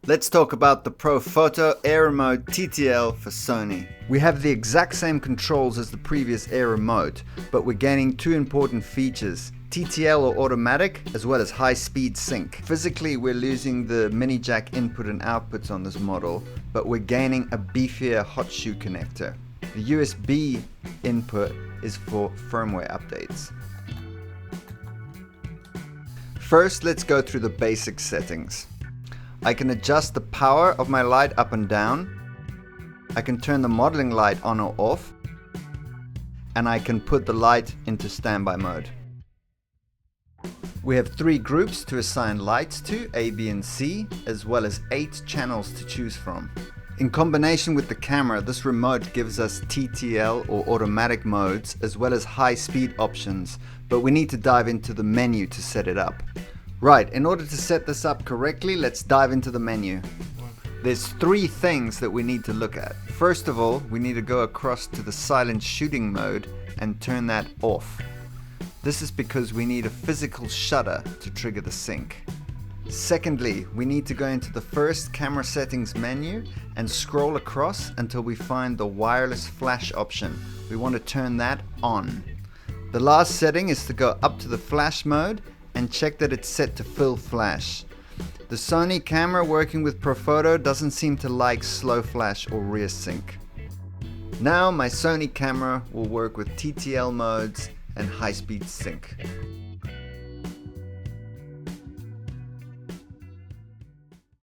Let's talk about the Profoto Air Remote TTL for Sony. We have the exact same controls as the previous Air Remote, but we're gaining two important features: TTL or automatic, as well as high-speed sync. Physically, we're losing the mini jack input and outputs on this model, but we're gaining a beefier hot shoe connector. The USB input is for firmware updates. First, let's go through the basic settings. I can adjust the power of my light up and down. I can turn the modeling light on or off. And I can put the light into standby mode. We have 3 groups to assign lights to, A, B, and C, as well as 8 channels to choose from. In combination with the camera, this remote gives us TTL or automatic modes, as well as high-speed options, but we need to dive into the menu to set it up. Right, in order to set this up correctly, let's dive into the menu. There's 3 things that we need to look at. First of all, we need to go across to the silent shooting mode and turn that off. This is because we need a physical shutter to trigger the sync. Secondly, we need to go into the first camera settings menu and scroll across until we find the wireless flash option. We want to turn that on. The last setting is to go up to the flash mode and check that it's set to full flash. The Sony camera working with Profoto doesn't seem to like slow flash or rear sync. Now my Sony camera will work with TTL modes and high-speed sync.